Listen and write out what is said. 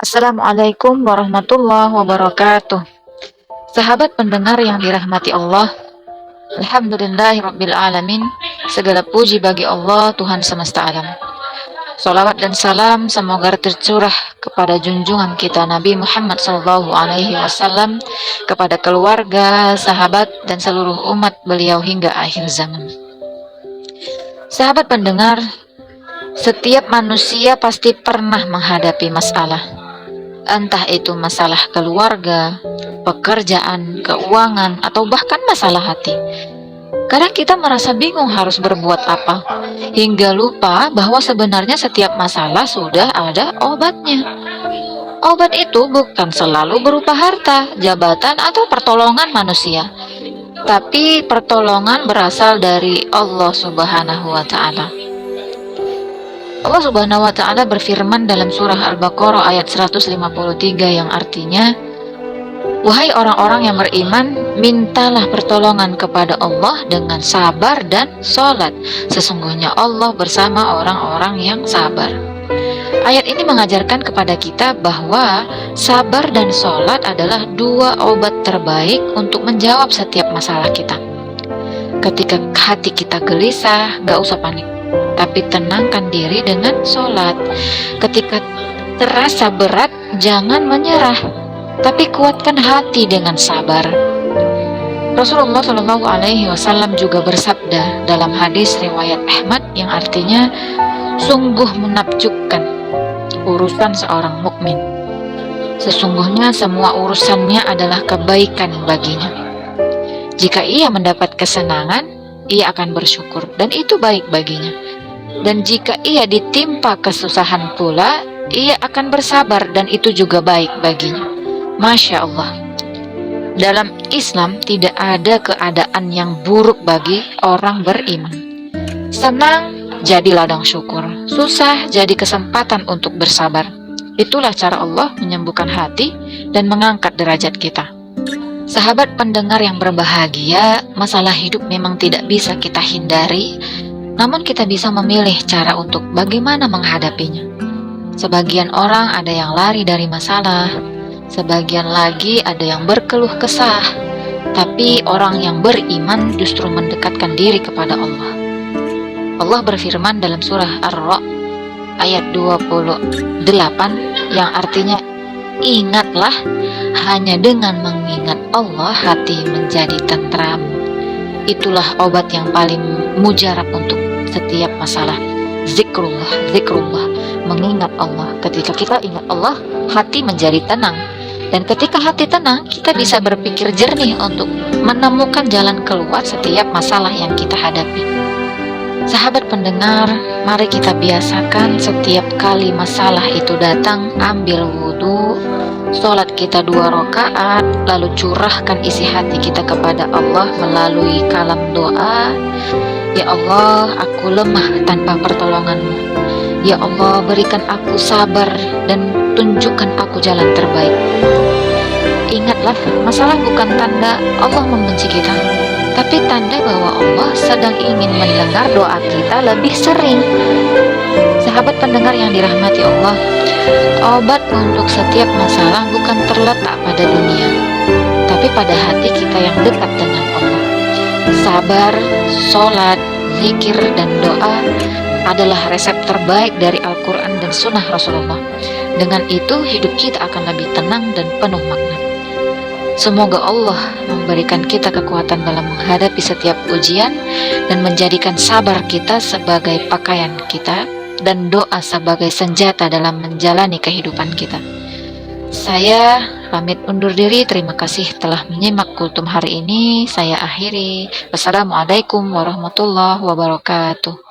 Assalamualaikum warahmatullahi wabarakatuh. Sahabat pendengar yang dirahmati Allah, Alhamdulillahirabbil alamin. Segala puji bagi Allah, Tuhan semesta alam. Salawat dan salam semoga tercurah kepada junjungan kita Nabi Muhammad SAW, kepada keluarga, sahabat, dan seluruh umat beliau hingga akhir zaman. Sahabat pendengar, setiap manusia pasti pernah menghadapi masalah. Entah itu masalah keluarga, pekerjaan, keuangan, atau bahkan masalah hati. Kadang kita merasa bingung harus berbuat apa, hingga lupa bahwa sebenarnya setiap masalah sudah ada obatnya. Obat itu bukan selalu berupa harta, jabatan, atau pertolongan manusia, tapi pertolongan berasal dari Allah Subhanahu wa Ta'ala. Allah Subhanahu wa Ta'ala berfirman dalam surah Al-Baqarah ayat 153 yang artinya, "Wahai orang-orang yang beriman, mintalah pertolongan kepada Allah dengan sabar dan sholat. Sesungguhnya Allah bersama orang-orang yang sabar." Ayat ini mengajarkan kepada kita bahwa sabar dan sholat adalah dua obat terbaik untuk menjawab setiap masalah kita. Ketika hati kita gelisah, gak usah panik, tapi tenangkan diri dengan sholat. Ketika terasa berat, jangan menyerah, tapi kuatkan hati dengan sabar. Rasulullah SAW juga bersabda dalam hadis riwayat Ahmad yang artinya, sungguh menakjubkan urusan seorang mukmin. Sesungguhnya semua urusannya adalah kebaikan baginya. Jika ia mendapat kesenangan, ia akan bersyukur dan itu baik baginya. Dan jika ia ditimpa kesusahan pula, ia akan bersabar dan itu juga baik baginya. Masya Allah. Dalam Islam tidak ada keadaan yang buruk bagi orang beriman. Senang jadi ladang syukur, susah jadi kesempatan untuk bersabar. Itulah cara Allah menyembuhkan hati dan mengangkat derajat kita. Sahabat pendengar yang berbahagia, masalah hidup memang tidak bisa kita hindari, namun kita bisa memilih cara untuk bagaimana menghadapinya. Sebagian orang ada yang lari dari masalah, sebagian lagi ada yang berkeluh kesah, tapi orang yang beriman justru mendekatkan diri kepada Allah. Allah berfirman dalam surah Ar-Ra' ayat 28 yang artinya, ingatlah, hanya dengan mengingat Allah hati menjadi tentram. Itulah obat yang paling mujarab untuk setiap masalah. Zikrullah, mengingat Allah. Ketika kita ingat Allah, hati menjadi tenang. Dan ketika hati tenang, kita bisa berpikir jernih untuk menemukan jalan keluar setiap masalah yang kita hadapi. Sahabat pendengar, mari kita biasakan setiap kali masalah itu datang, ambil wudhu, sholat kita 2 rakaat, lalu curahkan isi hati kita kepada Allah melalui kalam doa. Ya Allah, aku lemah tanpa pertolongan-Mu. Ya Allah, berikan aku sabar dan tunjukkan aku jalan terbaik. Ingatlah, masalah bukan tanda Allah membenci kita, tapi tanda bahwa Allah sedang ingin mendengar doa kita lebih sering. Sahabat pendengar yang dirahmati Allah, obat untuk setiap masalah bukan terletak pada dunia, tapi pada hati kita yang dekat dengan Allah. Sabar, sholat, zikir, dan doa adalah resep terbaik dari Al-Quran dan Sunnah Rasulullah. Dengan itu hidup kita akan lebih tenang dan penuh makna. Semoga Allah memberikan kita kekuatan dalam menghadapi setiap ujian dan menjadikan sabar kita sebagai pakaian kita dan doa sebagai senjata dalam menjalani kehidupan kita. Saya pamit undur diri. Terima kasih telah menyimak kultum hari ini. Saya akhiri. Wassalamualaikum warahmatullahi wabarakatuh.